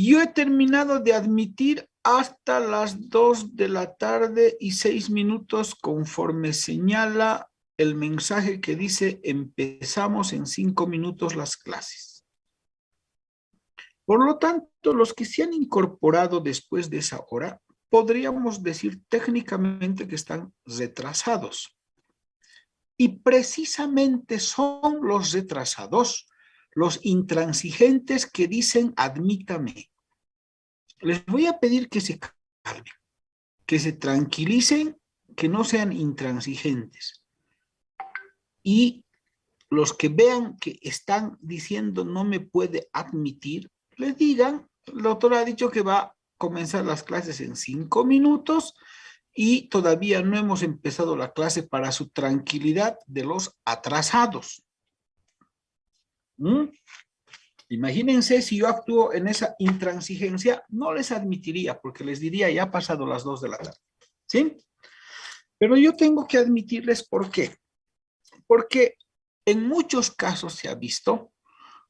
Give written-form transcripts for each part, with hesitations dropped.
Yo he terminado de admitir hasta las 2 de la tarde y 6 minutos conforme señala el mensaje que dice empezamos en 5 minutos las clases. Por lo tanto, los que se han incorporado después de esa hora, podríamos decir técnicamente que están retrasados. Y precisamente son los retrasados, los intransigentes que dicen admítame. Les voy a pedir que se calmen, que se tranquilicen, que no sean intransigentes. Y los que vean que están diciendo no me puede admitir, le digan, el doctor ha dicho que va a comenzar las clases en 5 minutos y todavía no hemos empezado la clase para su tranquilidad de los atrasados. Imagínense si yo actúo en esa intransigencia, no les admitiría porque les diría ya ha pasado las 2 de la tarde. ¿Sí? Pero yo tengo que admitirles por qué. Porque en muchos casos se ha visto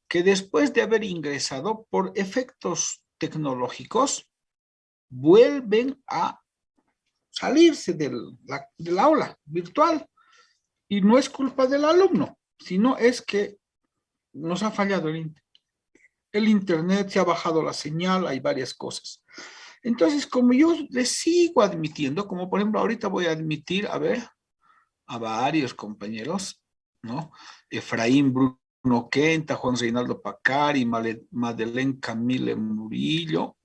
que después de haber ingresado por efectos tecnológicos, vuelven a salirse del aula virtual. Y no es culpa del alumno, sino es que nos ha fallado el internet, se ha bajado la señal, hay varias cosas. Entonces, como yo les sigo admitiendo, como por ejemplo ahorita voy a admitir, a ver, a varios compañeros, ¿no? Efraín Bruno Quenta, Juan Reinaldo Pacari, Madeleine Camille Murillo.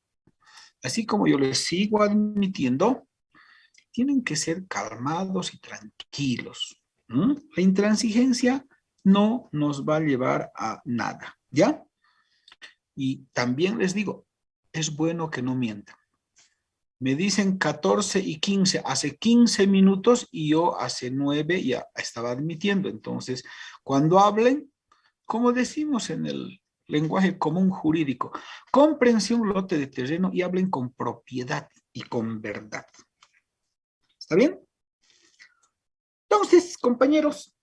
Así como yo les sigo admitiendo, tienen que ser calmados y tranquilos. La intransigencia no nos va a llevar a nada, ¿ya? Y también les digo, es bueno que no mientan. Me dicen 14 y 15, hace 15 minutos y yo hace 9 ya estaba admitiendo. Entonces, cuando hablen, como decimos en el lenguaje común jurídico, cómprense un lote de terreno y hablen con propiedad y con verdad. ¿Está bien? Entonces, compañeros,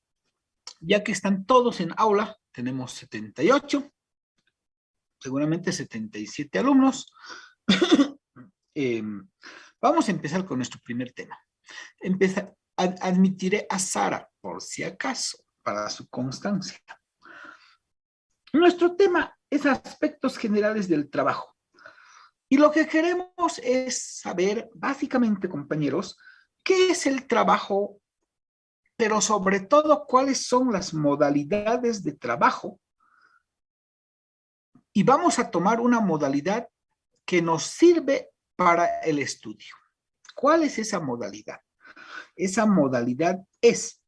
ya que están todos en aula, tenemos 78, seguramente 77 alumnos. Vamos a empezar con nuestro primer tema. Admitiré a Sara, por si acaso, para su constancia. Nuestro tema es aspectos generales del trabajo. Y lo que queremos es saber, básicamente, compañeros, qué es el trabajo, pero sobre todo, cuáles son las modalidades de trabajo. Y vamos a tomar una modalidad que nos sirve para el estudio. ¿Cuál es esa modalidad? Esa modalidad es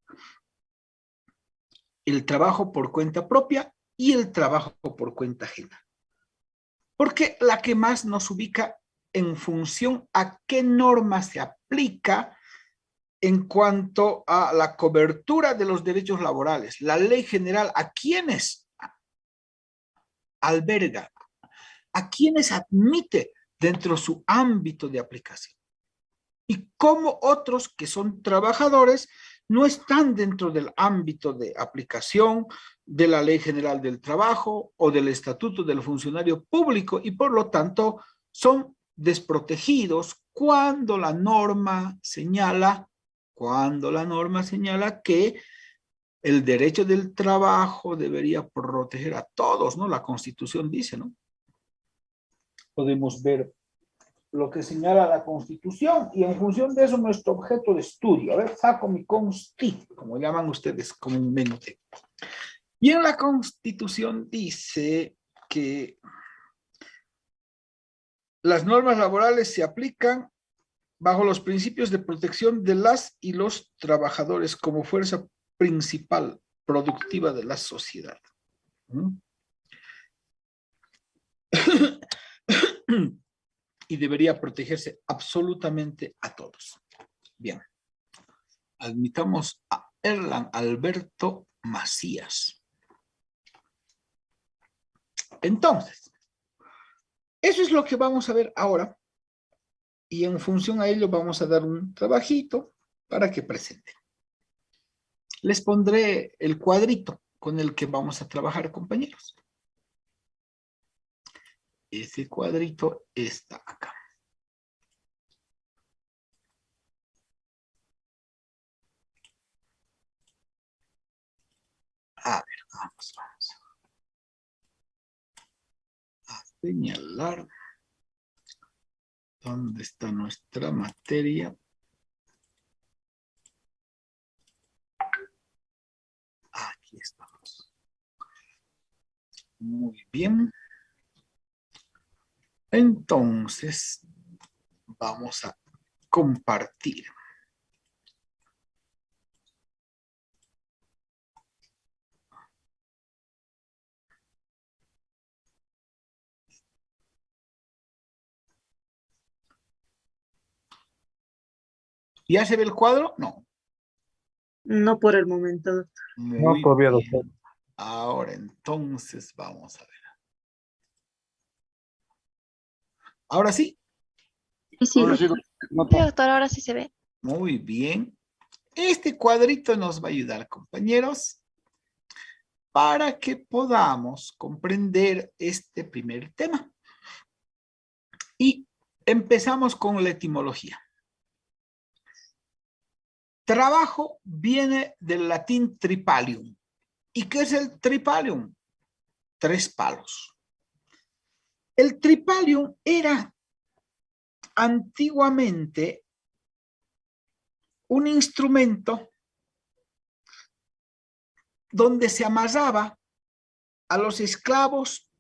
el trabajo por cuenta propia y el trabajo por cuenta ajena. Porque la que más nos ubica en función a qué norma se aplica en cuanto a la cobertura de los derechos laborales. La ley general, ¿a quiénes alberga? ¿A quiénes admite dentro de su ámbito de aplicación? Y cómo otros que son trabajadores no están dentro del ámbito de aplicación de la Ley General del Trabajo o del Estatuto del Funcionario Público y por lo tanto son desprotegidos cuando la norma señala que el derecho del trabajo debería proteger a todos, ¿no? La Constitución dice, ¿no? Podemos ver lo que señala la Constitución y en función de eso nuestro objeto de estudio. A ver, saco mi consti, como llaman ustedes comúnmente. Y en la Constitución dice que las normas laborales se aplican bajo los principios de protección de las y los trabajadores como fuerza principal productiva de la sociedad. Y debería protegerse absolutamente a todos. Bien. Admitamos a Erlan Alberto Macías. Entonces, eso es lo que vamos a ver ahora. Y en función a ello vamos a dar un trabajito para que presenten. Les pondré el cuadrito con el que vamos a trabajar, compañeros. Ese cuadrito está acá. A ver, vamos a señalar dónde está nuestra materia. Aquí estamos. Muy bien. Entonces, vamos a compartir. ¿Ya se ve el cuadro? No. No por el momento, doctor. No, Muy todavía, doctor. bien. Ahora entonces vamos a ver. Ahora sí. Sí, Ahora sí, doctor. Sí, nota. doctor, ahora sí se ve. Muy bien. Este cuadrito nos va a ayudar, compañeros, para que podamos comprender este primer tema. Y empezamos con la etimología. Trabajo viene del latín tripalium. ¿Y qué es el tripalium? 3 palos. El tripalium era antiguamente un instrumento donde se amarraba a los esclavos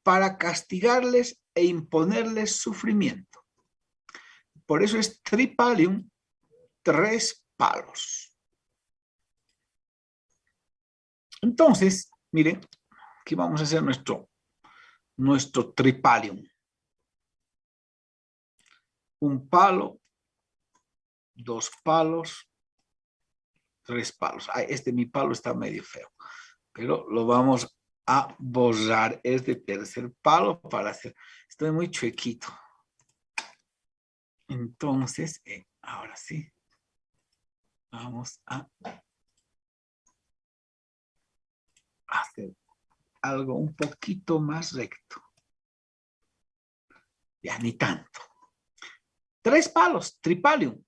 para castigarles e imponerles sufrimiento. Por eso es tripalium, 3 palos. Entonces, miren, aquí vamos a hacer nuestro tripalium. Un palo, 2 palos, 3 palos. Ay, mi palo está medio feo, pero lo vamos a borrar. Este tercer palo para hacer, estoy muy chuequito. Entonces, ahora sí, vamos a hacer algo un poquito más recto. Ya ni tanto. 3 palos, tripalium.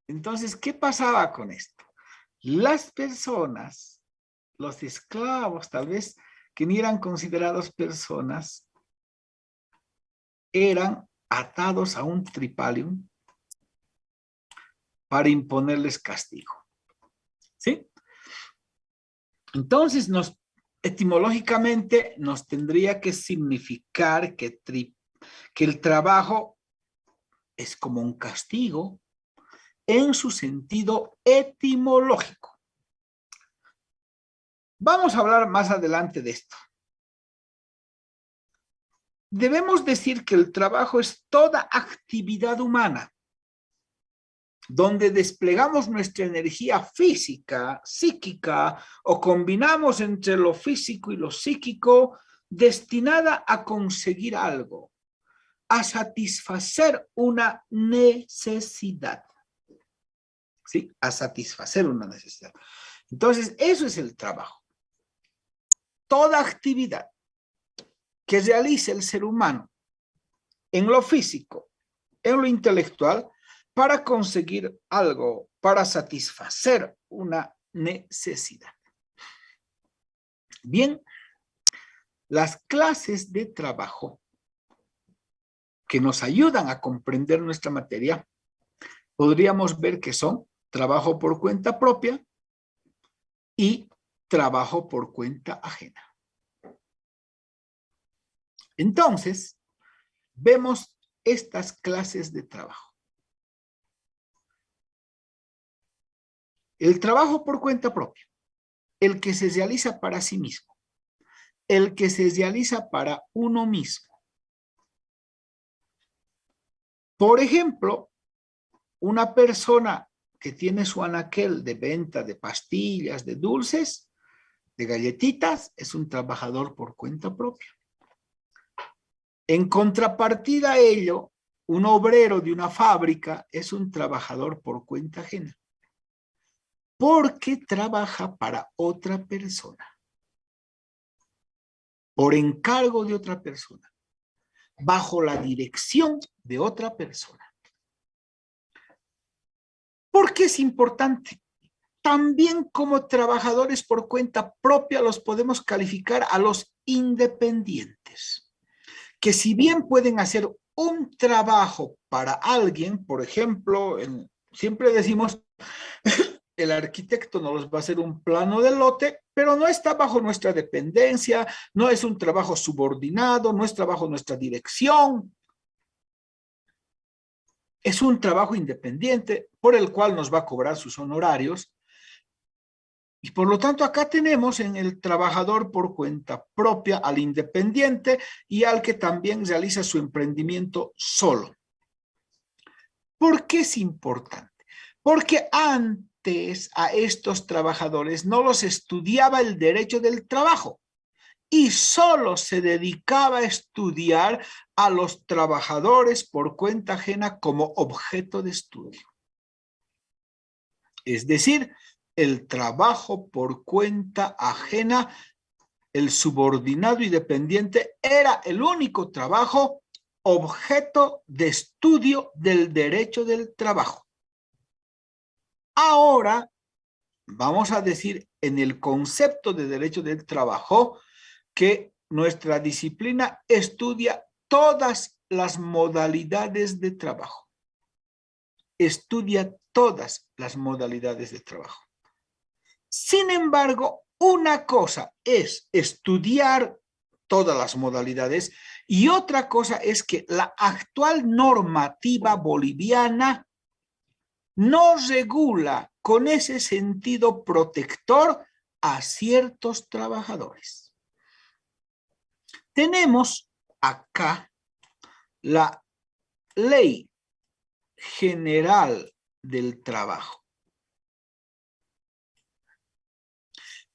Entonces, ¿qué pasaba con esto? Las personas, los esclavos, tal vez que ni eran considerados personas, eran atados a un tripalium para imponerles castigo. ¿Sí? Entonces, etimológicamente nos tendría que significar que el trabajo es como un castigo en su sentido etimológico. Vamos a hablar más adelante de esto. Debemos decir que el trabajo es toda actividad humana donde desplegamos nuestra energía física, psíquica, o combinamos entre lo físico y lo psíquico, destinada a conseguir algo, a satisfacer una necesidad. ¿Sí? A satisfacer una necesidad. Entonces, eso es el trabajo. Toda actividad que realice el ser humano en lo físico, en lo intelectual, para conseguir algo, para satisfacer una necesidad. Bien, las clases de trabajo que nos ayudan a comprender nuestra materia, podríamos ver que son trabajo por cuenta propia y trabajo por cuenta ajena. Entonces, vemos estas clases de trabajo. El trabajo por cuenta propia, el que se realiza para sí mismo, el que se realiza para uno mismo. Por ejemplo, una persona que tiene su anaquel de venta de pastillas, de dulces, de galletitas, es un trabajador por cuenta propia. En contrapartida a ello, un obrero de una fábrica es un trabajador por cuenta ajena, porque trabaja para otra persona, por encargo de otra persona. bajo la dirección de otra persona. ¿Por qué es importante? También como trabajadores por cuenta propia los podemos calificar a los independientes, que si bien pueden hacer un trabajo para alguien, por ejemplo, siempre decimos, el arquitecto nos va a hacer un plano de lote, pero no está bajo nuestra dependencia, no es un trabajo subordinado, no está bajo nuestra dirección. Es un trabajo independiente por el cual nos va a cobrar sus honorarios. Y por lo tanto acá tenemos en el trabajador por cuenta propia al independiente y al que también realiza su emprendimiento solo. ¿Por qué es importante? Porque antes a estos trabajadores no los estudiaba el derecho del trabajo y solo se dedicaba a estudiar a los trabajadores por cuenta ajena como objeto de estudio. Es decir, el trabajo por cuenta ajena, el subordinado y dependiente, era el único trabajo objeto de estudio del derecho del trabajo. Ahora, vamos a decir en el concepto de derecho del trabajo que nuestra disciplina estudia todas las modalidades de trabajo. Estudia todas las modalidades de trabajo. Sin embargo, una cosa es estudiar todas las modalidades y otra cosa es que la actual normativa boliviana no regula con ese sentido protector a ciertos trabajadores. Tenemos acá la Ley General del Trabajo,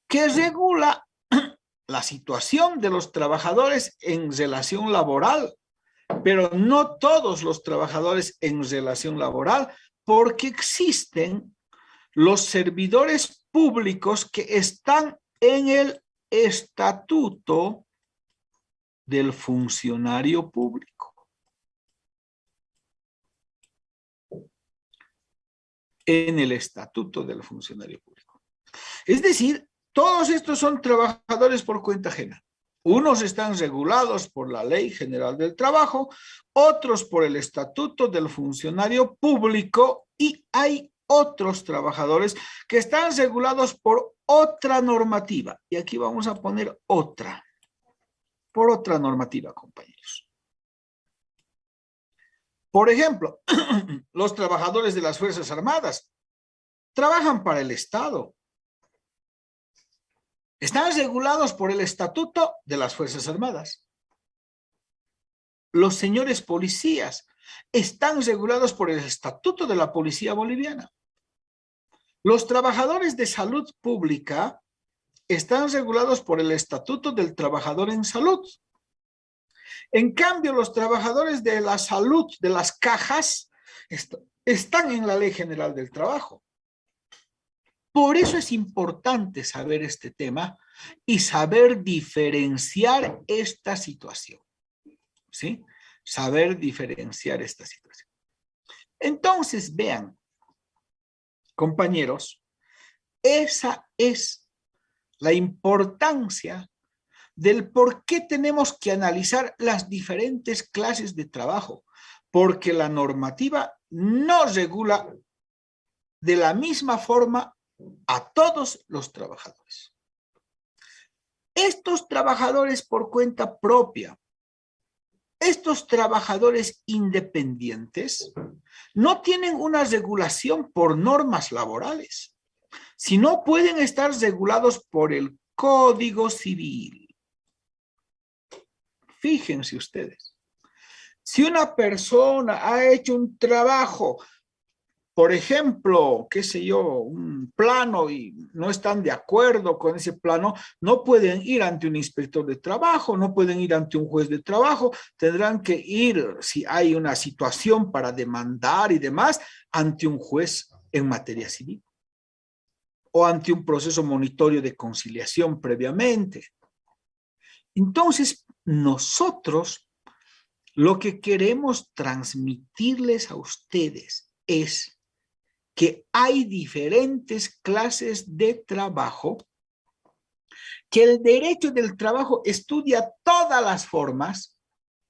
que regula la situación de los trabajadores en relación laboral, pero no todos los trabajadores en relación laboral, porque existen los servidores públicos que están en el estatuto del funcionario público. En el estatuto del funcionario público. Es decir, todos estos son trabajadores por cuenta ajena. Unos están regulados por la Ley General del Trabajo, otros por el Estatuto del Funcionario Público y hay otros trabajadores que están regulados por otra normativa. Y aquí vamos a poner otra, por otra normativa, compañeros. Por ejemplo, los trabajadores de las Fuerzas Armadas trabajan para el Estado. Están regulados por el Estatuto de las Fuerzas Armadas. Los señores policías están regulados por el Estatuto de la Policía Boliviana. Los trabajadores de salud pública están regulados por el Estatuto del Trabajador en Salud. En cambio, los trabajadores de la salud, de las cajas, están en la Ley General del Trabajo. Por eso es importante saber este tema y saber diferenciar esta situación, ¿sí? Saber diferenciar esta situación. Entonces, vean, compañeros, esa es la importancia del por qué tenemos que analizar las diferentes clases de trabajo, porque la normativa no regula de la misma forma a todos los trabajadores. Estos trabajadores por cuenta propia, estos trabajadores independientes, no tienen una regulación por normas laborales, sino pueden estar regulados por el Código Civil. Fíjense ustedes, si una persona ha hecho un trabajo, por ejemplo, qué sé yo, un plano y no están de acuerdo con ese plano, no pueden ir ante un inspector de trabajo, no pueden ir ante un juez de trabajo, tendrán que ir, si hay una situación para demandar y demás, ante un juez en materia civil o ante un proceso monitorio de conciliación previamente. Entonces, nosotros, Lo que queremos transmitirles a ustedes es que hay diferentes clases de trabajo, que el derecho del trabajo estudia todas las formas,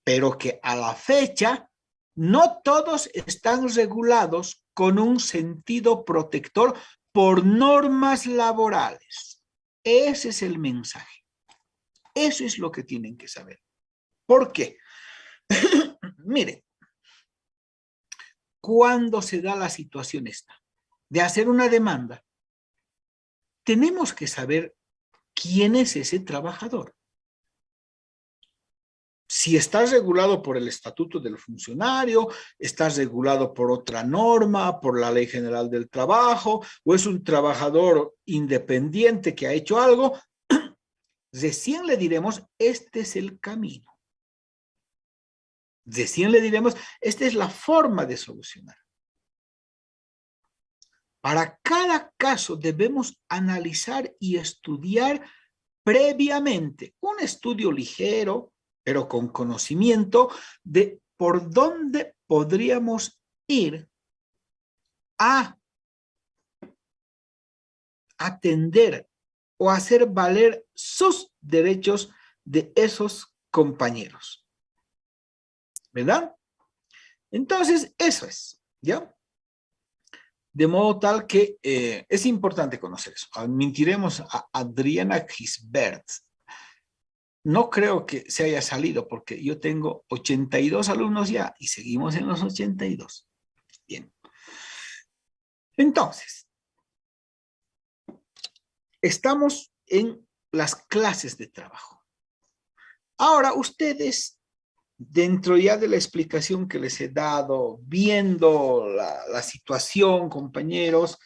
pero que a la fecha no todos están regulados con un sentido protector por normas laborales. Ese es el mensaje. Eso es lo que tienen que saber. ¿Por qué? Miren, cuando se da la situación esta de hacer una demanda, tenemos que saber quién es ese trabajador. Si está regulado por el Estatuto del Funcionario, está regulado por otra norma, por la Ley General del Trabajo, o es un trabajador independiente que ha hecho algo, recién le diremos, este es el camino. Recién le diremos, esta es la forma de solucionar. Para cada caso debemos analizar y estudiar previamente un estudio ligero, pero con conocimiento de por dónde podríamos ir a atender o hacer valer sus derechos de esos compañeros. ¿Verdad? Entonces, eso es, ¿ya? De modo tal que es importante conocer eso. Admitiremos a Adriana Gisbert. No creo que se haya salido porque yo tengo 82 alumnos ya y seguimos en los 82. Bien. Entonces, estamos en las clases de trabajo. Ahora, ustedes, dentro ya de la explicación que les he dado, viendo la situación, compañeros,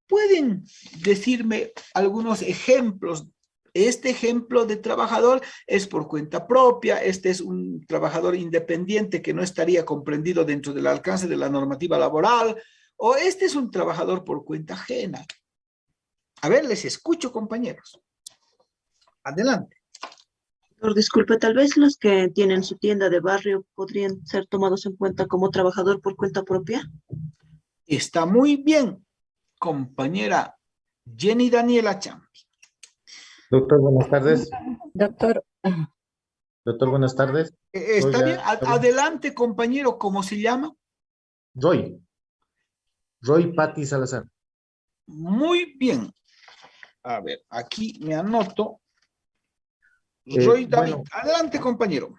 ¿pueden decirme algunos ejemplos? Este ejemplo de trabajador es por cuenta propia, este es un trabajador independiente que no estaría comprendido dentro del alcance de la normativa laboral, o este es un trabajador por cuenta ajena. A ver, les escucho, compañeros. Adelante. Disculpe, tal vez los que tienen su tienda de barrio podrían ser tomados en cuenta como trabajador por cuenta propia. Está muy bien, compañera Jenny Daniela Champi. Doctor, buenas tardes. Doctor, Doctor, buenas tardes. Está bien, Oiga, adelante, compañero, ¿cómo se llama? Roy. Roy Patti Salazar. Muy bien. A ver, aquí me anoto. Roy David, Bueno, adelante, compañero.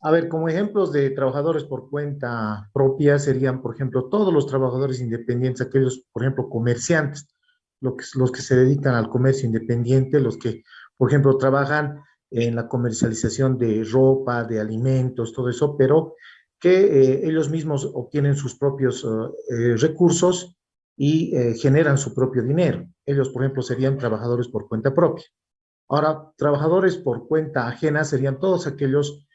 a ver, como ejemplos de trabajadores por cuenta propia serían, por ejemplo, todos los trabajadores independientes, aquellos, por ejemplo, comerciantes, los que se dedican al comercio independiente, los que, por ejemplo, trabajan en la comercialización de ropa, de alimentos, todo eso, pero que ellos mismos obtienen sus propios recursos y generan su propio dinero. Ellos, por ejemplo, serían trabajadores por cuenta propia. Ahora, trabajadores por cuenta ajena serían todos aquellos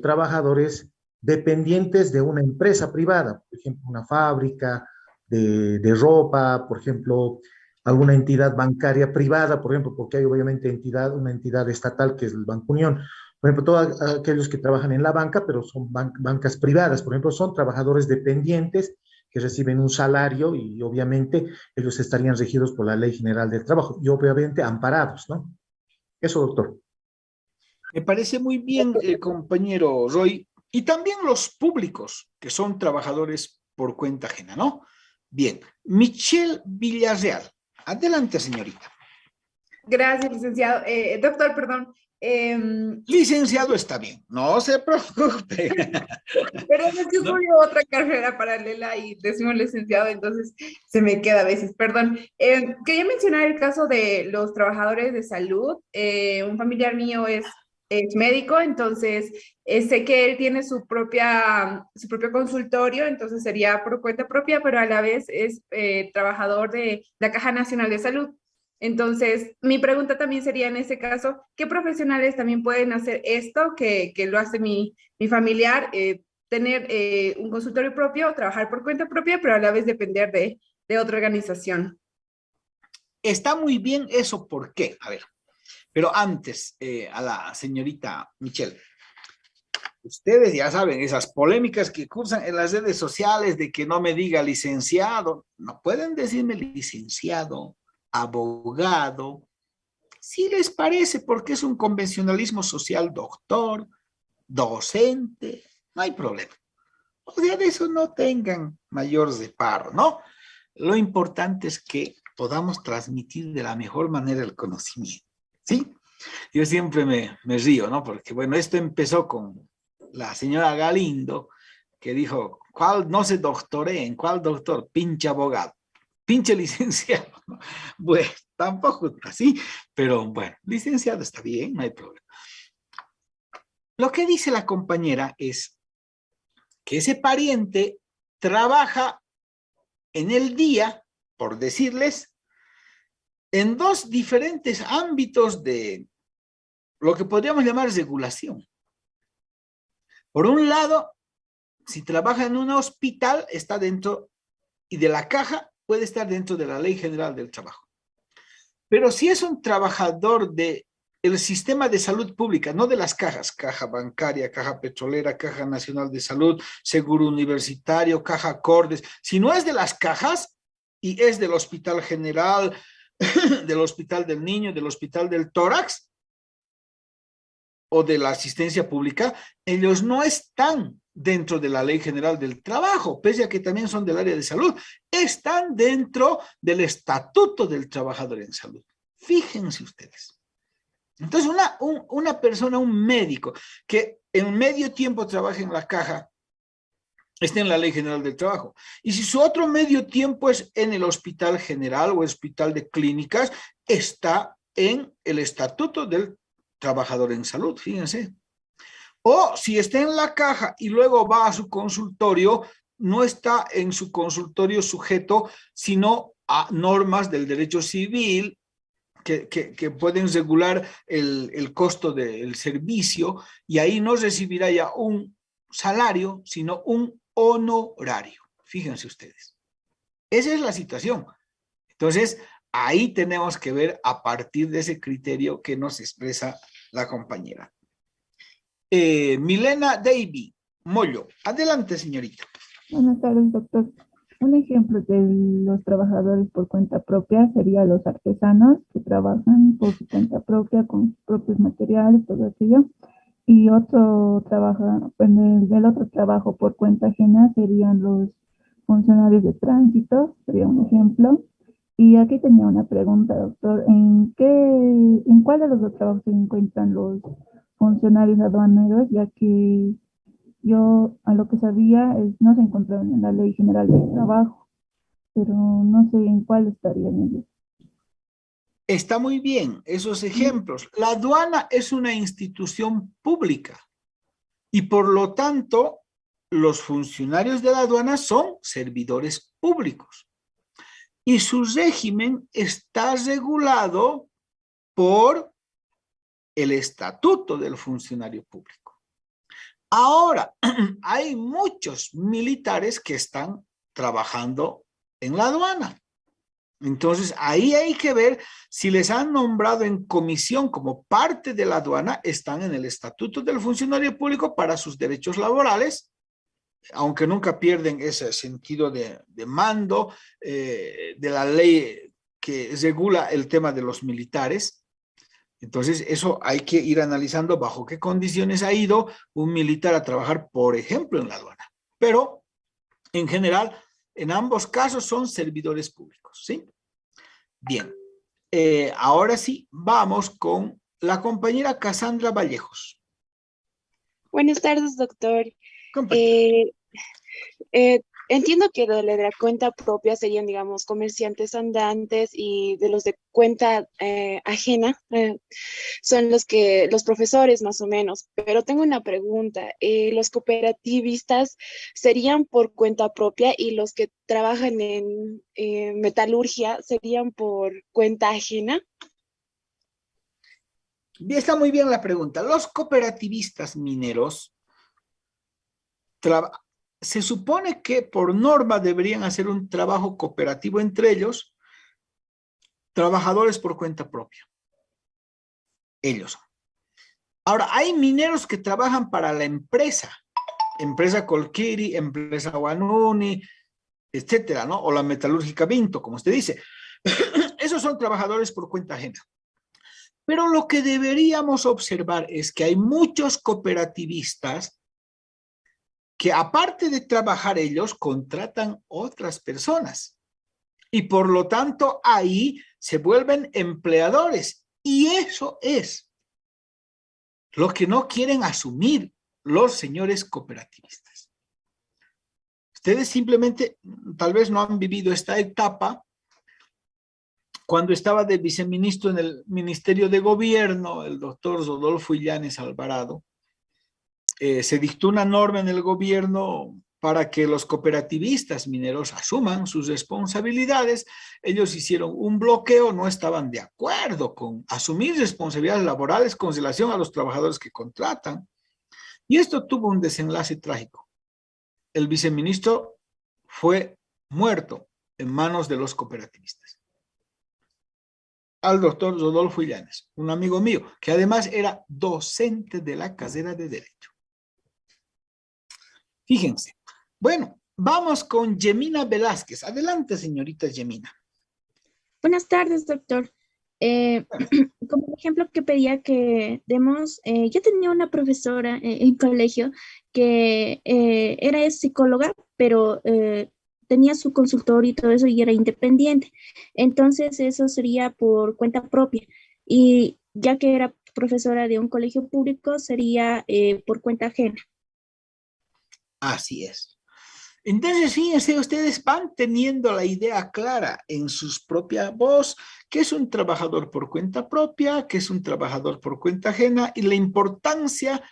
trabajadores dependientes de una empresa privada, por ejemplo, una fábrica de ropa, por ejemplo, alguna entidad bancaria privada, por ejemplo, porque hay obviamente una entidad estatal que es el Banco Unión. Por ejemplo, todos aquellos que trabajan en la banca, pero son bancas privadas, por ejemplo, son trabajadores dependientes que reciben un salario y obviamente ellos estarían regidos por la Ley General del Trabajo y obviamente amparados, ¿no? Eso, doctor. Me parece muy bien, compañero Roy. Y también los públicos, que son trabajadores por cuenta ajena, ¿no? Bien. Michelle Villarreal. Adelante, señorita. gracias, licenciado. Doctor, perdón. Licenciado está bien, no se preocupe. Pero es que ¿No? estudio otra carrera paralela y decimos licenciado, entonces se me queda a veces, perdón. Quería mencionar el caso de los trabajadores de salud. Un familiar mío es médico, entonces sé que él tiene su propio consultorio, entonces sería por cuenta propia, pero a la vez es trabajador de la Caja Nacional de Salud. Entonces, mi pregunta también sería en ese caso, ¿qué profesionales también pueden hacer esto que lo hace mi familiar? Tener un consultorio propio, trabajar por cuenta propia, pero a la vez depender de otra organización. Está muy bien eso, ¿por qué? A ver, pero antes, a la señorita Michelle, Ustedes ya saben, esas polémicas que cursan en las redes sociales de que no me diga licenciado, no pueden decirme licenciado, abogado, si les parece, porque es un convencionalismo social, doctor, docente, no hay problema. O sea, de eso no tengan mayor reparo, ¿no? Lo importante es que podamos transmitir de la mejor manera el conocimiento, ¿sí? Yo siempre me río, ¿no? Porque, bueno, esto empezó con la señora Galindo, que dijo, ¿cuál no se doctoré? ¿En cuál doctor? Pinche abogado, pinche licenciado, ¿no? Bueno, tampoco así, pero bueno, licenciado está bien, no hay problema. Lo que dice la compañera es que ese pariente trabaja en el día, por decirles, en dos diferentes ámbitos de lo que podríamos llamar regulación. Por un lado, si trabaja en un hospital, está dentro, y de la caja puede estar dentro de la Ley General del Trabajo. Pero si es un trabajador del sistema de salud pública, no de las cajas, caja bancaria, caja petrolera, caja nacional de salud, seguro universitario, caja Cordes, si no es de las cajas y es del hospital general, del hospital del niño, del hospital del tórax o de la asistencia pública, ellos no están dentro de la Ley General del Trabajo, pese a que también son del área de salud, están dentro del Estatuto del Trabajador en Salud. Fíjense ustedes. Entonces, una persona, un médico, que en medio tiempo trabaja en la caja, está en la Ley General del Trabajo. Y si su otro medio tiempo es en el Hospital General o Hospital de Clínicas, está en el Estatuto del Trabajador en Salud, fíjense. O si está en la caja y luego va a su consultorio, no está en su consultorio sujeto, sino a normas del derecho civil que pueden regular el costo del servicio, y ahí no recibirá ya un salario, sino un honorario. Fíjense ustedes. Esa es la situación. Entonces, ahí tenemos que ver a partir de ese criterio que nos expresa la compañera. Milena Davy Mollo. Adelante, señorita. Buenas tardes, doctor. Un ejemplo de los trabajadores por cuenta propia sería los artesanos que trabajan por su cuenta propia con sus propios materiales, todo aquello. Y otro trabajo, el otro trabajo por cuenta ajena serían los funcionarios de tránsito, sería un ejemplo. Y aquí tenía una pregunta, doctor. ¿En cuál de los dos trabajos se encuentran los funcionarios aduaneros? Ya que yo a lo que sabía no se encontraban en la Ley General del Trabajo, pero no sé en cuál estarían ellos. Está muy bien esos ejemplos. La aduana es una institución pública y por lo tanto los funcionarios de la aduana son servidores públicos y su régimen está regulado por el Estatuto del Funcionario Público. Ahora, hay muchos militares que están trabajando en la aduana. Entonces, ahí hay que ver si les han nombrado en comisión como parte de la aduana, están en el Estatuto del Funcionario Público para sus derechos laborales, aunque nunca pierden ese sentido de mando de la ley que regula el tema de los militares. Entonces, eso hay que ir analizando bajo qué condiciones ha ido un militar a trabajar, por ejemplo, en la aduana. Pero, en general, en ambos casos son servidores públicos, ¿sí? Bien, ahora sí, vamos con la compañera Cassandra Vallejos. Buenas tardes, doctor. Compañera. Entiendo que de la cuenta propia serían, digamos, comerciantes andantes, y de los de cuenta ajena son los profesores más o menos. Pero tengo una pregunta. ¿Los cooperativistas serían por cuenta propia y los que trabajan en metalurgia serían por cuenta ajena? Está muy bien la pregunta. Los cooperativistas mineros se supone que por norma deberían hacer un trabajo cooperativo entre ellos, trabajadores por cuenta propia. Ellos. Ahora, hay mineros que trabajan para la empresa Colquiri, empresa Guanuni, etcétera, ¿no? O la metalúrgica Vinto, como usted dice. Esos son trabajadores por cuenta ajena. Pero lo que deberíamos observar es que hay muchos cooperativistas que, aparte de trabajar ellos, contratan otras personas. Y por lo tanto, ahí se vuelven empleadores. Y eso es lo que no quieren asumir los señores cooperativistas. Ustedes simplemente tal vez no han vivido esta etapa. Cuando estaba de viceministro en el Ministerio de Gobierno, el doctor Rodolfo Illanes Alvarado, se dictó una norma en el gobierno para que los cooperativistas mineros asuman sus responsabilidades. Ellos hicieron un bloqueo, no estaban de acuerdo con asumir responsabilidades laborales con relación a los trabajadores que contratan. Y esto tuvo un desenlace trágico. El viceministro fue muerto en manos de los cooperativistas. Al doctor Rodolfo Illanes, un amigo mío, que además era docente de la carrera de Derecho. Fíjense. Bueno, vamos con Yemina Velázquez. Adelante, señorita Yemina. Buenas tardes, doctor. Como ejemplo que pedía que demos, yo tenía una profesora en colegio que era psicóloga, pero tenía su consultorio y todo eso y era independiente. Entonces eso sería por cuenta propia. Y ya que era profesora de un colegio público, sería por cuenta ajena. Así es. Entonces, fíjense, ustedes van teniendo la idea clara en sus propia voz, que es un trabajador por cuenta propia, que es un trabajador por cuenta ajena, y la importancia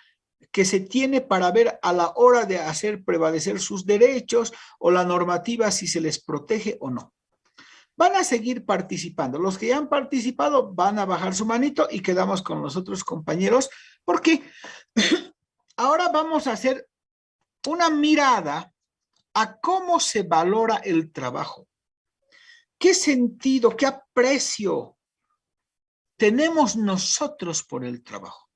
que se tiene para ver a la hora de hacer prevalecer sus derechos o la normativa si se les protege o no. Van a seguir participando. Los que ya han participado van a bajar su manito y quedamos con los otros compañeros, porque ahora vamos a hacer una mirada a cómo se valora el trabajo. ¿Qué sentido, qué aprecio tenemos nosotros por el trabajo?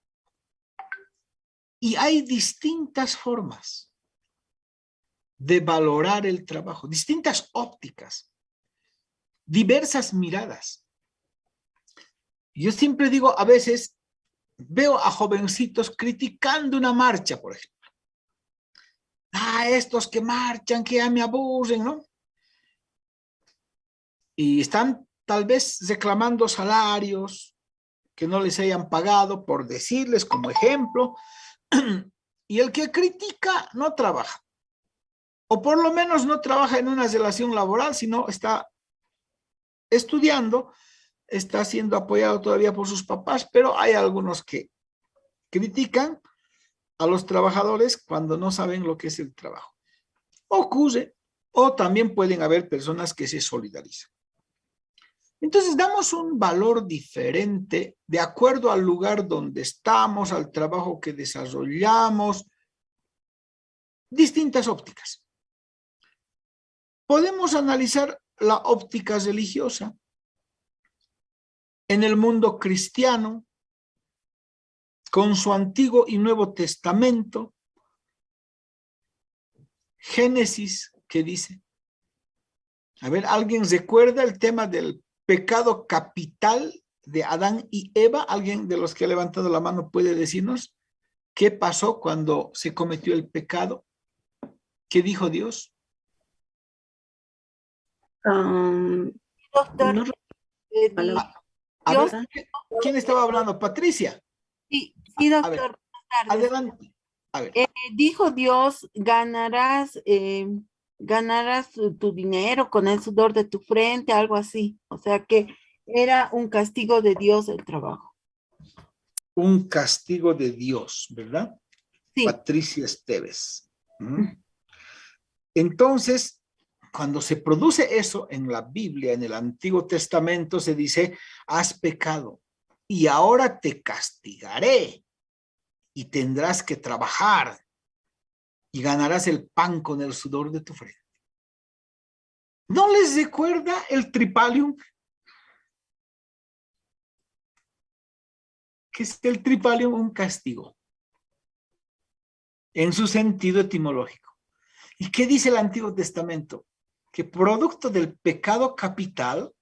Y hay distintas formas de valorar el trabajo, distintas ópticas, diversas miradas. Yo siempre digo, a veces veo a jovencitos criticando una marcha, por ejemplo. Estos que marchan, que ya me aburren, ¿no? Y están tal vez reclamando salarios que no les hayan pagado, por decirles como ejemplo. Y el que critica no trabaja. O por lo menos no trabaja en una relación laboral, sino está estudiando, está siendo apoyado todavía por sus papás, pero hay algunos que critican a los trabajadores cuando no saben lo que es el trabajo. Ocurre, o también pueden haber personas que se solidarizan. Entonces damos un valor diferente de acuerdo al lugar donde estamos, al trabajo que desarrollamos, distintas ópticas. Podemos analizar la óptica religiosa. En el mundo cristiano, con su Antiguo y Nuevo Testamento, Génesis, ¿qué dice? A ver, ¿alguien recuerda el tema del pecado capital de Adán y Eva? ¿Alguien de los que ha levantado la mano puede decirnos qué pasó cuando se cometió el pecado? ¿Qué dijo Dios? Doctor, No, A Dios, ver, ¿quién estaba hablando? Patricia. sí, A ver, doctor, buenas tardes. adelante. A ver. Dijo Dios, ganarás tu dinero con el sudor de tu frente, algo así. O sea que era un castigo de Dios el trabajo. Un castigo de Dios, ¿verdad? Sí. Patricia Esteves. Entonces, cuando se produce eso en la Biblia, en el Antiguo Testamento, se dice, has pecado y ahora te castigaré y tendrás que trabajar y ganarás el pan con el sudor de tu frente. ¿No les recuerda el tripalium? que es el tripalium un castigo, en su sentido etimológico. ¿Y qué dice el Antiguo Testamento? Que producto del pecado capital,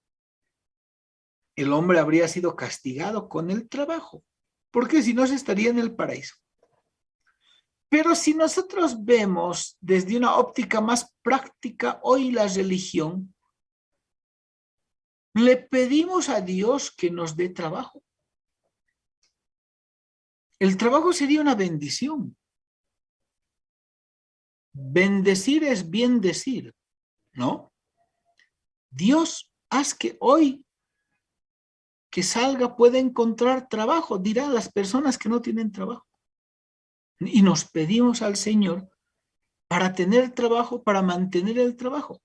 el hombre habría sido castigado con el trabajo, porque si no se estaría en el paraíso. Pero si nosotros vemos desde una óptica más práctica hoy la religión, le pedimos a Dios que nos dé trabajo. El trabajo sería una bendición. Bendecir es bien decir, ¿no? Dios, haz que hoy que salga pueda encontrar trabajo, dirán las personas que no tienen trabajo. Y nos pedimos al Señor para tener trabajo, para mantener el trabajo.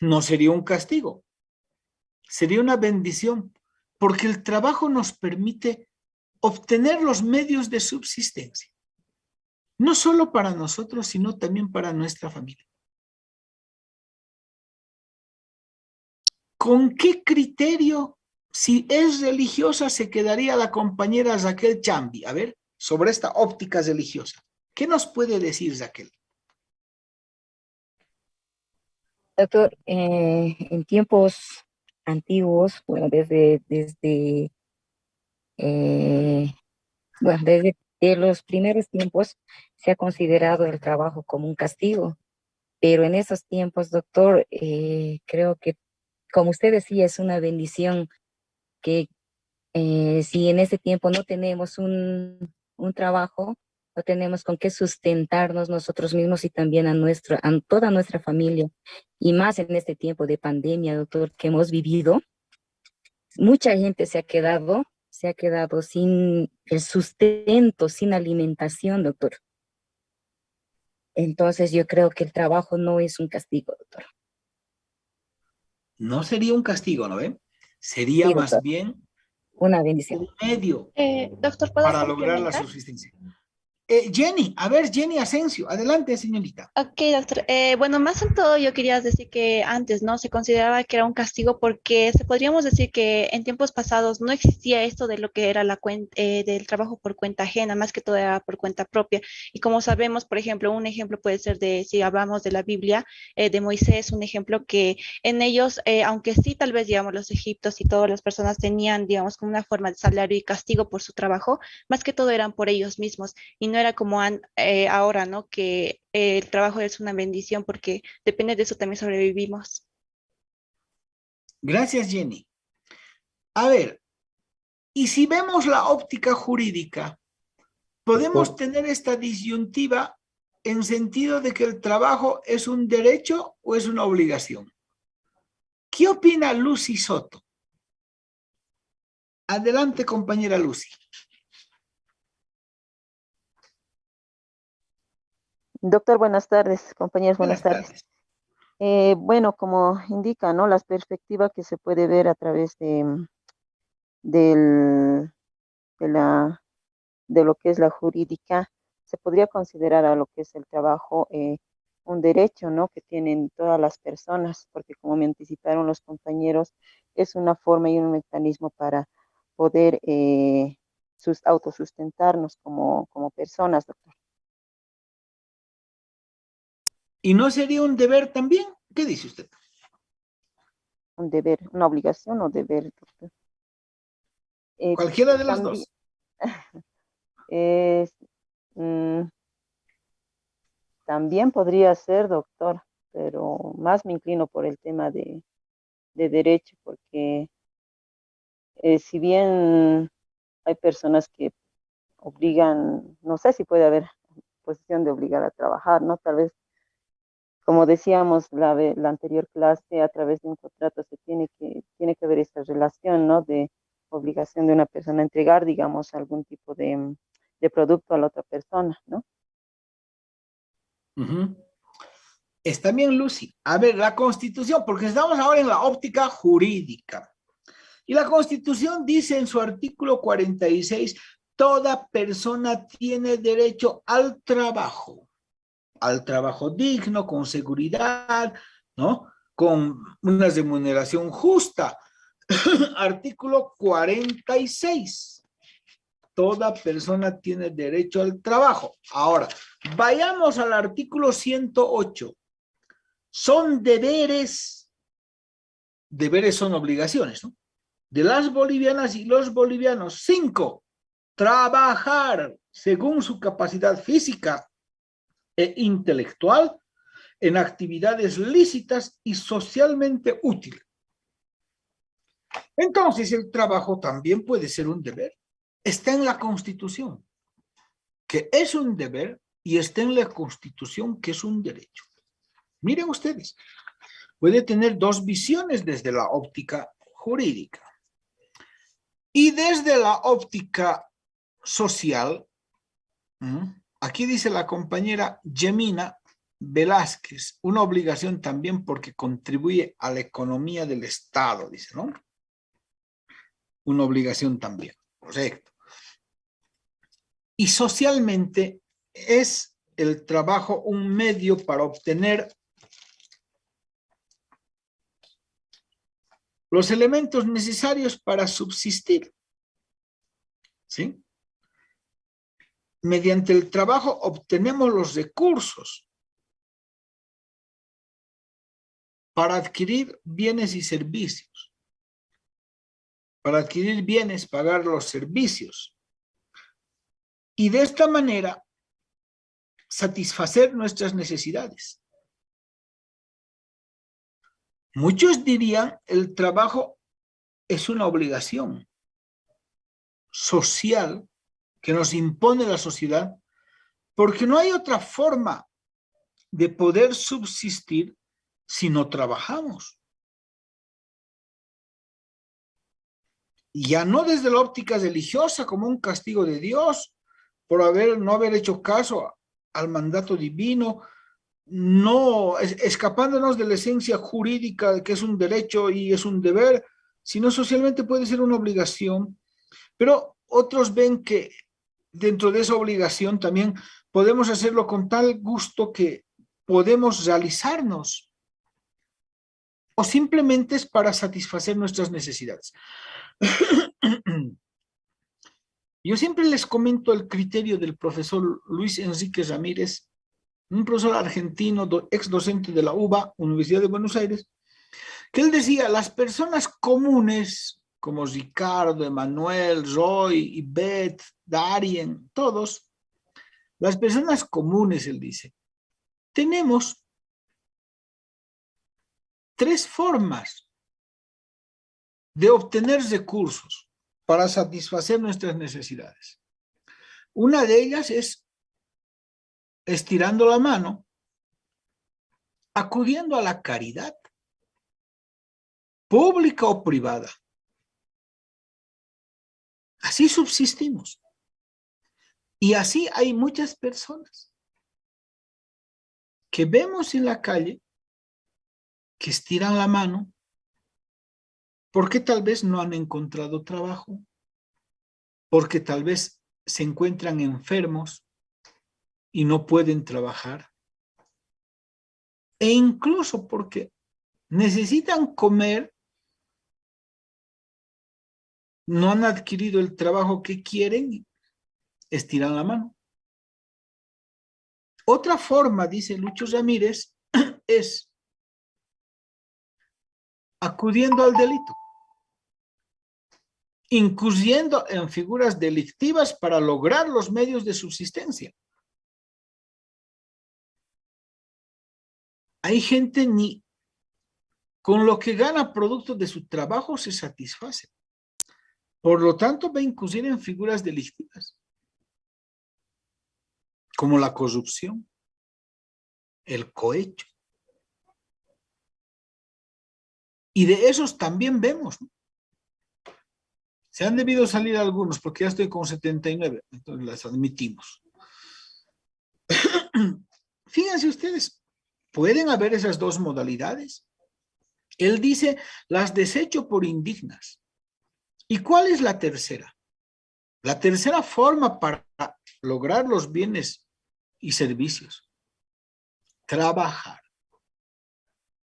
No sería un castigo, sería una bendición, porque el trabajo nos permite obtener los medios de subsistencia, no solo para nosotros, sino también para nuestra familia. ¿Con qué criterio, si es religiosa, se quedaría la compañera Raquel Chambi? A ver, sobre esta óptica religiosa. ¿Qué nos puede decir Raquel? Doctor, en tiempos antiguos, bueno, eh, desde de los primeros tiempos se ha considerado el trabajo como un castigo, pero en esos tiempos, doctor, creo que, como usted decía, es una bendición que si en ese tiempo no tenemos un trabajo, no tenemos con qué sustentarnos nosotros mismos y también a toda nuestra familia. Y más en este tiempo de pandemia, doctor, que hemos vivido, mucha gente se ha quedado sin el sustento, sin alimentación, doctor. Entonces yo creo que el trabajo no es un castigo, doctor. No sería un castigo, ¿no ven? Sería Sí, más doctor, bien una bendición. un medio Doctor, ¿puedo para lograr la complementar? subsistencia. Jenny, a ver, Jenny Asensio, adelante, señorita. Ok, doctor. Bueno, más en todo yo quería decir que antes, ¿no? Se consideraba que era un castigo porque podríamos decir que en tiempos pasados no existía esto de lo que era del trabajo por cuenta ajena, más que todo era por cuenta propia. Y como sabemos, por ejemplo, un ejemplo puede ser si hablamos de la Biblia, de Moisés, un ejemplo que en ellos, aunque sí tal vez, digamos, los egipcios y todas las personas tenían, digamos, como una forma de salario y castigo por su trabajo, más que todo eran por ellos mismos y no era como ahora, ¿no? Que el trabajo es una bendición porque depende de eso también sobrevivimos. Gracias, Jenny. A ver, y si vemos la óptica jurídica, podemos tener esta disyuntiva en sentido de que el trabajo es un derecho o es una obligación. ¿Qué opina Lucy Soto? Adelante, compañera Lucy. Doctor, buenas tardes, compañeros, buenas Buenas tardes. tardes. Bueno, como indica, ¿no? La perspectiva que se puede ver a través del- de lo que es la jurídica, se podría considerar a lo que es el trabajo un derecho, ¿no? Que tienen todas las personas, porque como me anticiparon los compañeros, es una forma y un mecanismo para poder autosustentarnos como personas, doctor. ¿Y no sería un deber también? ¿Qué dice usted? Un deber, una obligación o deber, doctor. Cualquiera de las También, dos. es, mm, también podría ser, doctor, pero más me inclino por el tema de derecho, porque si bien hay personas que obligan, no sé si puede haber posición de obligar a trabajar, ¿no? Tal vez, como decíamos la anterior clase, a través de un contrato tiene que haber esta relación, ¿no? De obligación de una persona a entregar, digamos, algún tipo de producto a la otra persona, ¿no? Uh-huh. Está bien, Lucy. A ver, la Constitución, porque estamos ahora en la óptica jurídica. Y la Constitución dice en su artículo 46, toda persona tiene derecho al trabajo digno, con seguridad, ¿no? Con una remuneración justa. Artículo 46. Toda persona tiene derecho al trabajo. Ahora, vayamos al artículo 108. Son deberes. Deberes son obligaciones, ¿no? De las bolivianas y los bolivianos. 5. Trabajar según su capacidad física e intelectual en actividades lícitas y socialmente útiles. Entonces, el trabajo también puede ser un deber. Está en la Constitución, que es un deber, y está en la Constitución, que es un derecho. Miren ustedes, puede tener dos visiones desde la óptica jurídica. Y desde la óptica social, aquí dice la compañera Gemina Velázquez, una obligación también porque contribuye a la economía del Estado, dice, ¿no? Una obligación también, correcto. Y socialmente es el trabajo un medio para obtener los elementos necesarios para subsistir, ¿sí? Mediante el trabajo obtenemos los recursos para adquirir bienes y servicios. Para adquirir bienes, pagar los servicios. Y de esta manera, satisfacer nuestras necesidades. Muchos dirían, el trabajo es una obligación social que nos impone la sociedad, porque no hay otra forma de poder subsistir si no trabajamos. Ya no desde la óptica religiosa como un castigo de Dios por no haber hecho caso al mandato divino, no escapándonos de la esencia jurídica de que es un derecho y es un deber, sino socialmente puede ser una obligación, pero otros ven que dentro de esa obligación también podemos hacerlo con tal gusto que podemos realizarnos, o simplemente es para satisfacer nuestras necesidades. Yo siempre les comento el criterio del profesor Luis Enrique Ramírez, un profesor argentino, ex docente de la UBA, Universidad de Buenos Aires, que él decía, las personas comunes, como Ricardo, Emanuel, Roy, Ivette, Darien, todos, las personas comunes, él dice, tenemos 3 formas de obtener recursos para satisfacer nuestras necesidades. Una de ellas es estirando la mano, acudiendo a la caridad, pública o privada. Así subsistimos. Y así hay muchas personas que vemos en la calle que estiran la mano porque tal vez no han encontrado trabajo, porque tal vez se encuentran enfermos y no pueden trabajar, e incluso porque necesitan comer, no han adquirido el trabajo que quieren, estiran la mano. Otra forma, dice Lucho Ramírez, es acudiendo al delito, incurriendo en figuras delictivas para lograr los medios de subsistencia. Hay gente ni con lo que gana producto de su trabajo se satisface. Por lo tanto, va a incurrir en figuras delictivas, como la corrupción, el cohecho. Y de esos también vemos, ¿no? Se han debido salir algunos, porque ya estoy con 79, entonces las admitimos. Fíjense ustedes, pueden haber esas dos modalidades. Él dice, las desecho por indignas. ¿Y cuál es la tercera? La tercera forma para lograr los bienes y servicios. Trabajar.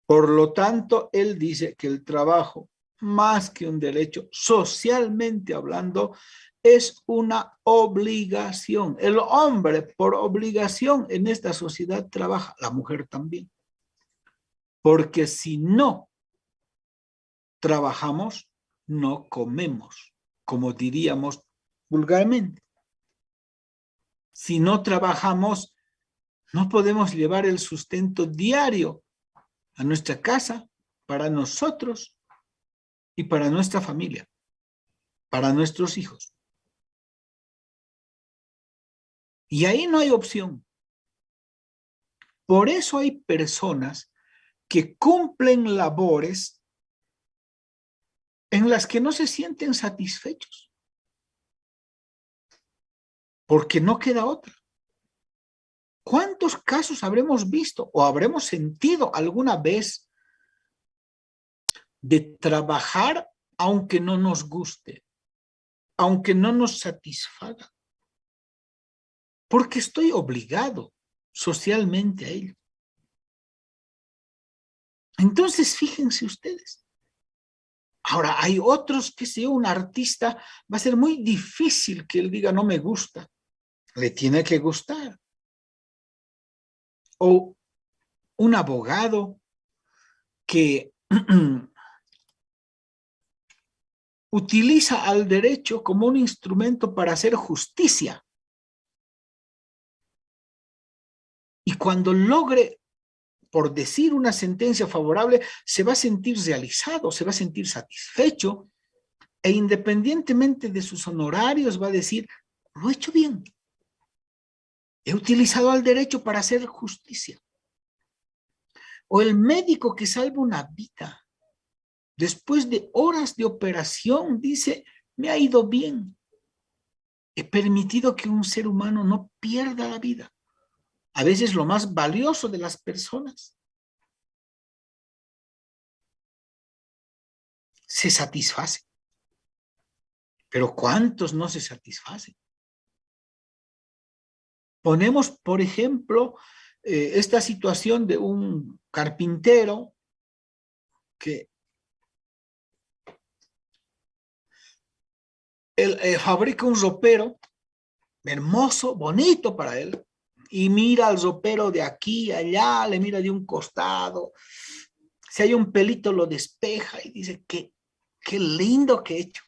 Por lo tanto, él dice que el trabajo más que un derecho, socialmente hablando, es una obligación. El hombre por obligación en esta sociedad trabaja, la mujer también. Porque si no trabajamos, no comemos, como diríamos vulgarmente. Si no trabajamos, no podemos llevar el sustento diario a nuestra casa, para nosotros y para nuestra familia, para nuestros hijos. Y ahí no hay opción. Por eso hay personas que cumplen labores en las que no se sienten satisfechos, porque no queda otra. ¿Cuántos casos habremos visto o habremos sentido alguna vez de trabajar aunque no nos guste, aunque no nos satisfaga? Porque estoy obligado socialmente a ello. Entonces, fíjense ustedes. Ahora, hay otros que si un artista va a ser muy difícil que él diga no me gusta. Le tiene que gustar. O un abogado que utiliza al derecho como un instrumento para hacer justicia. Y cuando logre, por decir una sentencia favorable, se va a sentir realizado, se va a sentir satisfecho, e independientemente de sus honorarios va a decir, lo he hecho bien. He utilizado al derecho para hacer justicia. O el médico que salva una vida. Después de horas de operación, dice, me ha ido bien. He permitido que un ser humano no pierda la vida. A veces lo más valioso de las personas. Se satisface. Pero ¿cuántos no se satisfacen? Ponemos, por ejemplo, esta situación de un carpintero que él fabrica un ropero hermoso, bonito para él, y mira al ropero de aquí a allá, le mira de un costado, si hay un pelito lo despeja y dice, qué lindo que he hecho.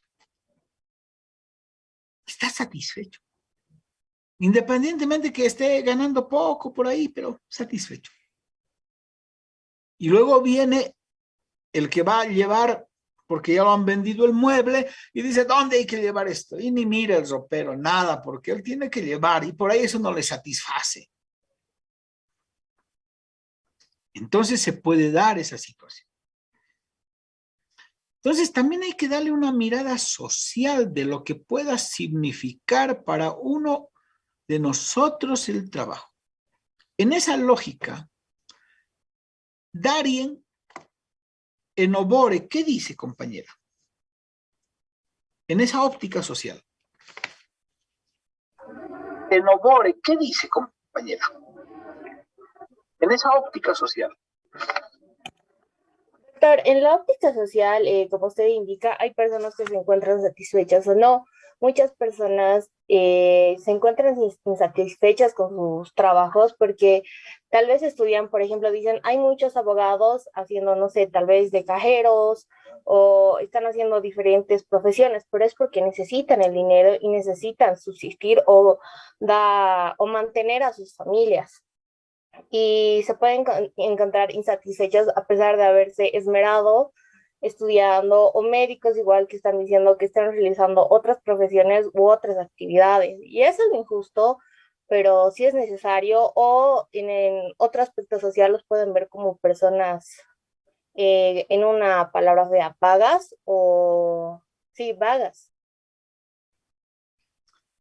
Está satisfecho. Independientemente que esté ganando poco por ahí, pero satisfecho. Y luego viene el que va a llevar, porque ya lo han vendido el mueble, y dice, ¿dónde hay que llevar esto? Y ni mira el ropero, nada, porque él tiene que llevar, y por ahí eso no le satisface. Entonces se puede dar esa situación. Entonces también hay que darle una mirada social de lo que pueda significar para uno de nosotros el trabajo. En esa lógica, Darien Enobore, ¿qué dice, compañera? En esa óptica social. Enobore, ¿qué dice, compañera? En esa óptica social. Doctor, en la óptica social, como usted indica, hay personas que se encuentran satisfechas o no. Muchas personas se encuentran insatisfechas con sus trabajos porque tal vez estudian, por ejemplo, dicen, hay muchos abogados haciendo, no sé, tal vez de cajeros o están haciendo diferentes profesiones, pero es porque necesitan el dinero y necesitan subsistir o mantener a sus familias y se pueden encontrar insatisfechos a pesar de haberse esmerado estudiando, o médicos igual que están diciendo que están realizando otras profesiones u otras actividades. Y eso es injusto, pero sí es necesario, o en otro aspecto social los pueden ver como personas, en una palabra fea, vagas o, sí, vagas.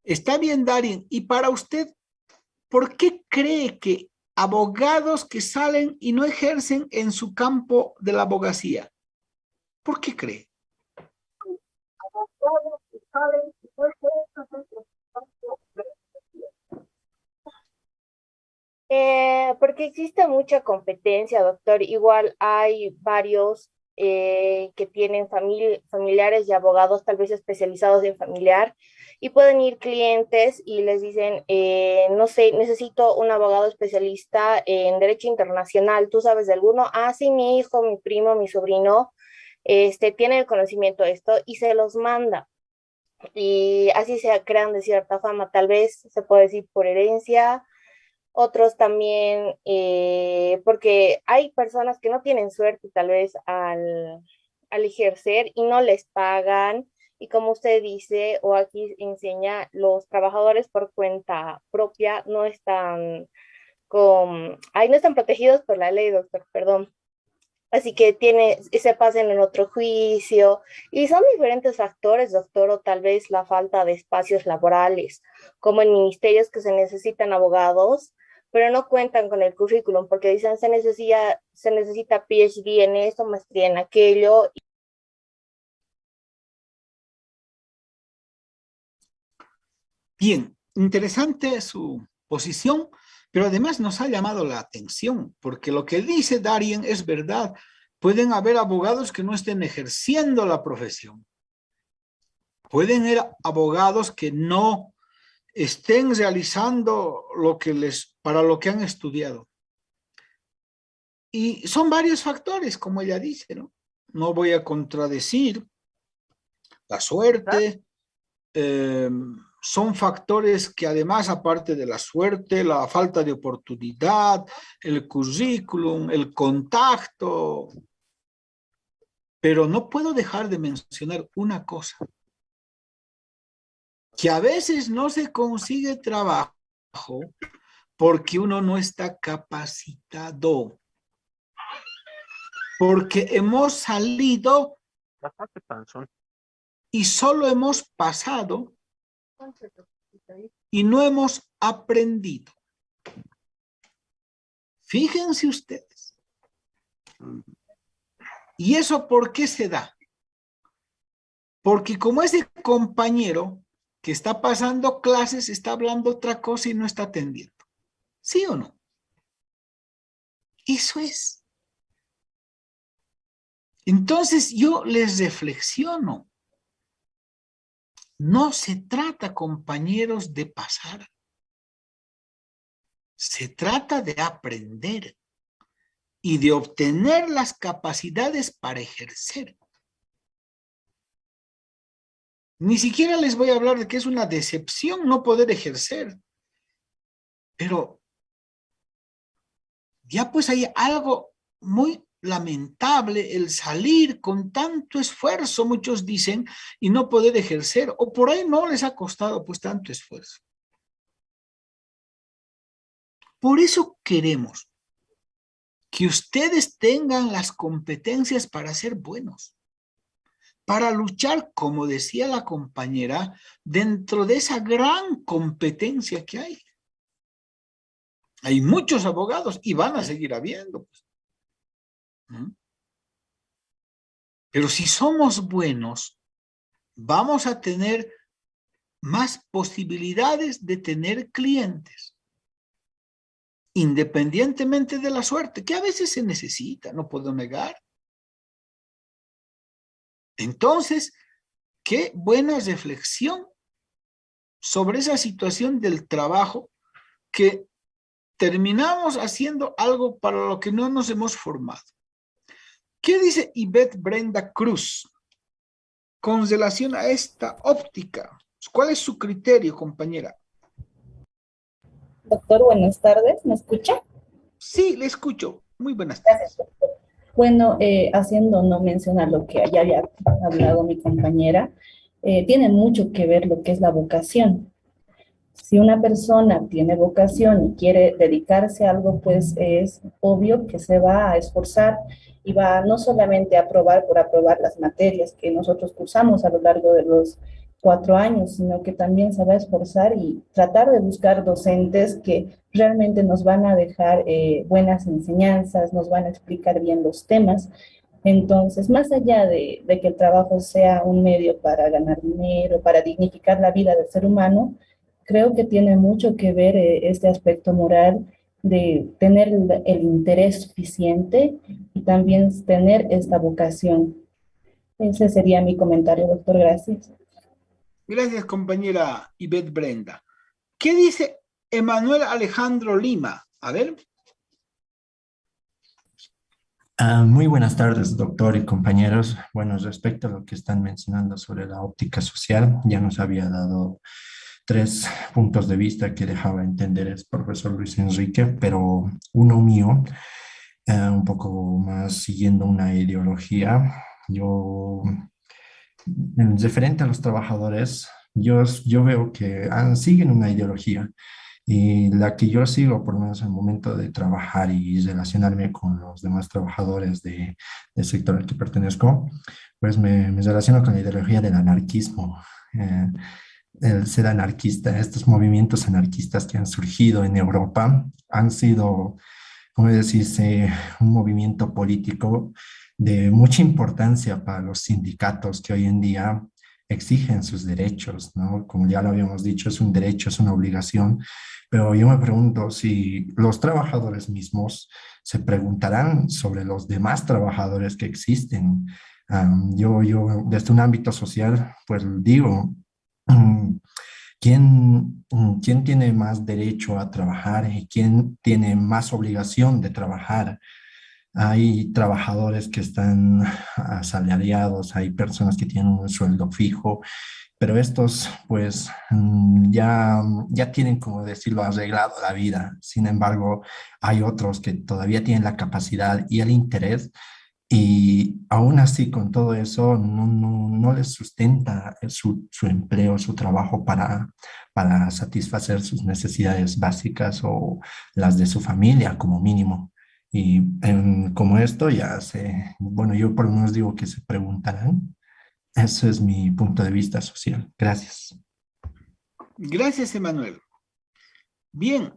Está bien, Darien. Y para usted, ¿por qué cree que abogados que salen y no ejercen en su campo de la abogacía? ¿Por qué cree? Porque existe mucha competencia, doctor. Igual hay varios que tienen familiares y abogados tal vez especializados en familiar, y pueden ir clientes y les dicen, no sé, necesito un abogado especialista en derecho internacional, ¿tú sabes de alguno? Ah, sí, mi hijo, mi primo, mi sobrino, tiene el conocimiento de esto y se los manda. Y así se crean de cierta fama, tal vez se puede decir por herencia, otros también, porque hay personas que no tienen suerte tal vez al ejercer y no les pagan. Y como usted dice, o aquí enseña, los trabajadores por cuenta propia no están no están protegidos por la ley, doctor, perdón. Así que se pasen en otro juicio y son diferentes factores, doctor, o tal vez la falta de espacios laborales, como en ministerios que se necesitan abogados, pero no cuentan con el currículum porque dicen se necesita PhD en esto, maestría en aquello. Bien, interesante su posición, pero además nos ha llamado la atención, porque lo que dice Darien es verdad. Pueden haber abogados que no estén ejerciendo la profesión. Pueden haber abogados que no estén realizando para lo que han estudiado. Y son varios factores, como ella dice, ¿no? No voy a contradecir la suerte. Son factores que además, aparte de la suerte, la falta de oportunidad, el currículum, el contacto. Pero no puedo dejar de mencionar una cosa. Que a veces no se consigue trabajo porque uno no está capacitado. Porque hemos salido y solo hemos pasado y no hemos aprendido. Fíjense ustedes. ¿Y eso por qué se da? Porque como ese compañero que está pasando clases está hablando otra cosa y no está atendiendo. ¿Sí o no? Eso es. Entonces yo les reflexiono. No se trata, compañeros, de pasar. Se trata de aprender y de obtener las capacidades para ejercer. Ni siquiera les voy a hablar de que es una decepción no poder ejercer. Pero ya pues hay algo muy lamentable, el salir con tanto esfuerzo, muchos dicen, y no poder ejercer, o por ahí no les ha costado pues tanto esfuerzo. Por eso queremos que ustedes tengan las competencias para ser buenos, para luchar, como decía la compañera, dentro de esa gran competencia que hay. Hay muchos abogados y van a seguir habiendo. Pero si somos buenos, vamos a tener más posibilidades de tener clientes, independientemente de la suerte, que a veces se necesita, no puedo negar. Entonces, qué buena reflexión sobre esa situación del trabajo, que terminamos haciendo algo para lo que no nos hemos formado. ¿Qué dice Ivette Brenda Cruz con relación a esta óptica? ¿Cuál es su criterio, compañera? Doctor, buenas tardes, ¿me escucha? Sí, le escucho. Muy buenas tardes. Gracias, doctor. Bueno, haciendo no mencionar lo que ya había hablado mi compañera, tiene mucho que ver lo que es la vocación. Si una persona tiene vocación y quiere dedicarse a algo, pues es obvio que se va a esforzar y va no solamente a aprobar por aprobar las materias que nosotros cursamos a lo largo de los 4 años, sino que también se va a esforzar y tratar de buscar docentes que realmente nos van a dejar buenas enseñanzas, nos van a explicar bien los temas. Entonces, más allá de que el trabajo sea un medio para ganar dinero, para dignificar la vida del ser humano, creo que tiene mucho que ver este aspecto moral de tener el interés suficiente y también tener esta vocación. Ese sería mi comentario, doctor. Gracias. Gracias, compañera Ivette Brenda. ¿Qué dice Emanuel Alejandro Lima? A ver. Muy buenas tardes, doctor y compañeros. Bueno, respecto a lo que están mencionando sobre la óptica social, ya nos había dado tres puntos de vista que dejaba entender el profesor Luis Enrique, pero uno mío, un poco más siguiendo una ideología. Yo, en referente a los trabajadores, yo veo que siguen una ideología y la que yo sigo, por lo menos en el momento de trabajar y relacionarme con los demás trabajadores del sector al que pertenezco, pues me relaciono con la ideología del anarquismo. Eh, el ser anarquista, estos movimientos anarquistas que han surgido en Europa han sido, como decirse, un movimiento político de mucha importancia para los sindicatos que hoy en día exigen sus derechos, ¿no? Como ya lo habíamos dicho, es un derecho, es una obligación, pero yo me pregunto si los trabajadores mismos se preguntarán sobre los demás trabajadores que existen. Yo desde un ámbito social, pues digo, mm, ¿quién tiene más derecho a trabajar y quién tiene más obligación de trabajar? Hay trabajadores que están asalariados, hay personas que tienen un sueldo fijo, pero estos pues ya tienen, como decirlo, arreglado la vida. Sin embargo, hay otros que todavía tienen la capacidad y el interés y aún así con todo eso no les sustenta su empleo, su trabajo para satisfacer sus necesidades básicas o las de su familia como mínimo. Y como esto bueno, yo por lo menos digo que se preguntarán. Ese es mi punto de vista social. Gracias. Gracias, Emanuel. Bien,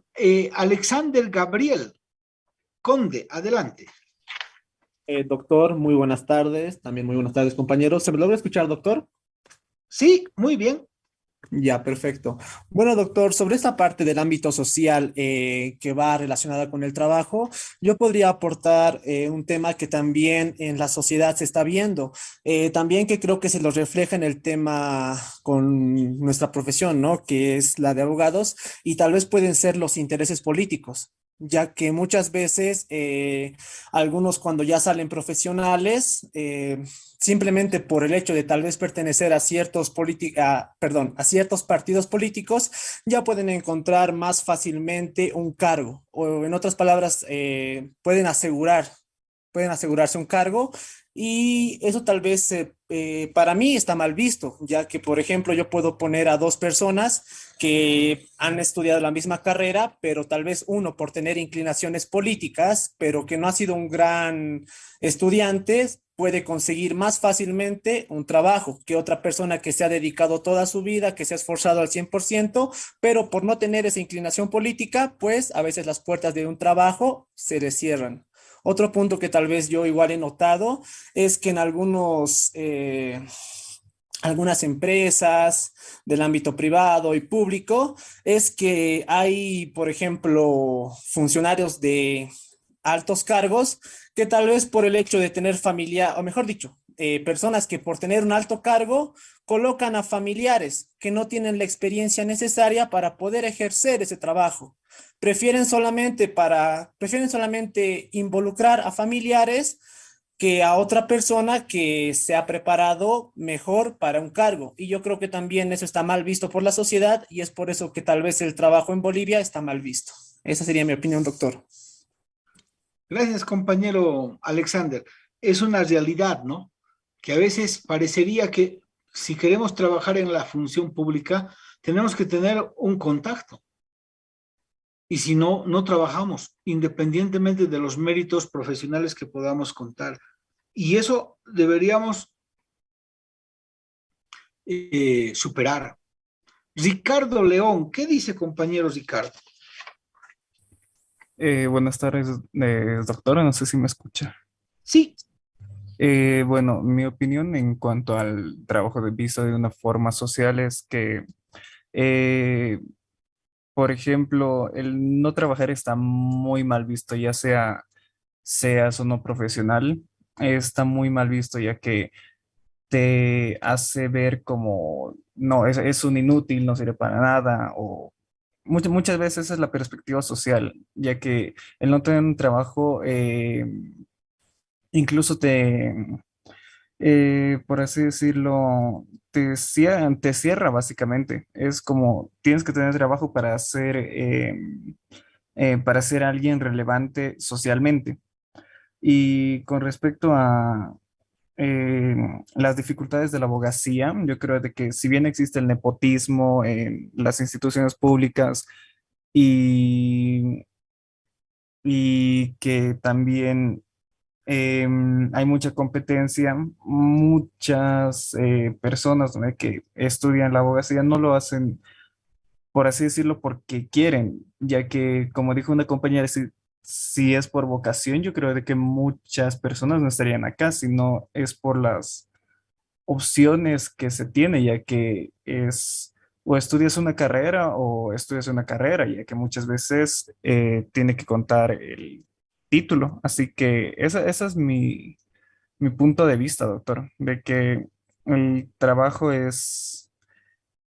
Alexander Gabriel Conde, adelante. Doctor, muy buenas tardes. También muy buenas tardes, compañeros. ¿Se me logra escuchar, doctor? Sí, muy bien. Ya, perfecto. Bueno, doctor, sobre esta parte del ámbito social que va relacionada con el trabajo, yo podría aportar un tema que también en la sociedad se está viendo, también que creo que se lo refleja en el tema con nuestra profesión, ¿no? Que es la de abogados, y tal vez pueden ser los intereses políticos, ya que muchas veces algunos cuando ya salen profesionales, simplemente por el hecho de tal vez pertenecer a a ciertos partidos políticos, ya pueden encontrar más fácilmente un cargo, o en otras palabras, pueden asegurarse un cargo, y eso tal vez para mí está mal visto, ya que, por ejemplo, yo puedo poner a dos personas que han estudiado la misma carrera, pero tal vez uno por tener inclinaciones políticas, pero que no ha sido un gran estudiante, puede conseguir más fácilmente un trabajo que otra persona que se ha dedicado toda su vida, que se ha esforzado al 100%, pero por no tener esa inclinación política, pues a veces las puertas de un trabajo se le cierran. Otro punto que tal vez yo igual he notado es que en algunas empresas del ámbito privado y público, es que hay, por ejemplo, funcionarios de altos cargos que tal vez por el hecho de tener familia, o mejor dicho, personas que por tener un alto cargo colocan a familiares que no tienen la experiencia necesaria para poder ejercer ese trabajo. Prefieren solamente involucrar a familiares que a otra persona que se ha preparado mejor para un cargo. Y yo creo que también eso está mal visto por la sociedad y es por eso que tal vez el trabajo en Bolivia está mal visto. Esa sería mi opinión, doctor. Gracias, compañero Alexander. Es una realidad, ¿no? Que a veces parecería que si queremos trabajar en la función pública, tenemos que tener un contacto. Y si no, no trabajamos, independientemente de los méritos profesionales que podamos contar. Y eso deberíamos superar. Ricardo León, ¿qué dice, compañero Ricardo? Buenas tardes, doctora, no sé si me escucha. Sí. Bueno, mi opinión en cuanto al trabajo de visto de una forma social es que por ejemplo, el no trabajar está muy mal visto, ya seas o no profesional, está muy mal visto, ya que te hace ver como, no, es un inútil, no sirve para nada, o muchas veces esa es la perspectiva social, ya que el no tener un trabajo incluso por así decirlo, te cierra básicamente. Es como tienes que tener trabajo para ser alguien relevante socialmente. Y con respecto a eh, las dificultades de la abogacía, yo creo de que si bien existe el nepotismo en las instituciones públicas y, y que también hay mucha competencia, muchas personas, ¿no?, que estudian la abogacía no lo hacen, por así decirlo, porque quieren, ya que, como dijo una compañera, si es por vocación, yo creo de que muchas personas no estarían acá, sino es por las opciones que se tiene, ya que es o estudias una carrera o estudias una carrera, ya que muchas veces tiene que contar el título. Así que esa es mi punto de vista, doctor, de que el trabajo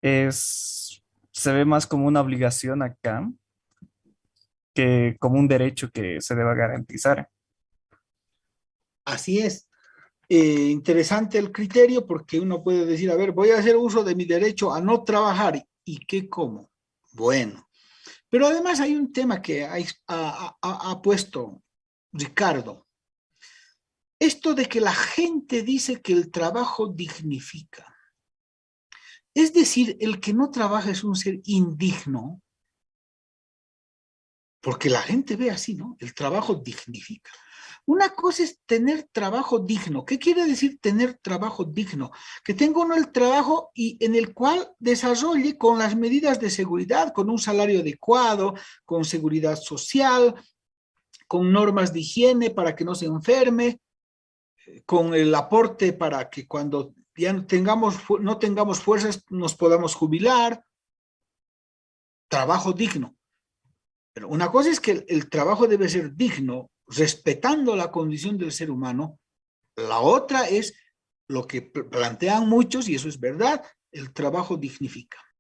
se ve más como una obligación acá que como un derecho que se deba garantizar. Así es. Interesante el criterio porque uno puede decir, a ver, voy a hacer uso de mi derecho a no trabajar. ¿Y qué como? Bueno, pero además hay un tema que ha puesto Ricardo. Esto de que la gente dice que el trabajo dignifica. Es decir, el que no trabaja es un ser indigno, porque la gente ve así, ¿no? El trabajo dignifica. Una cosa es tener trabajo digno. ¿Qué quiere decir tener trabajo digno? Que tenga uno el trabajo y en el cual desarrolle con las medidas de seguridad, con un salario adecuado, con seguridad social, con normas de higiene para que no se enferme, con el aporte para que cuando ya no tengamos fuerzas nos podamos jubilar. Trabajo digno. Pero una cosa es que el trabajo debe ser digno, respetando la condición del ser humano. La otra es lo que plantean muchos, y eso es verdad, el trabajo dignifica.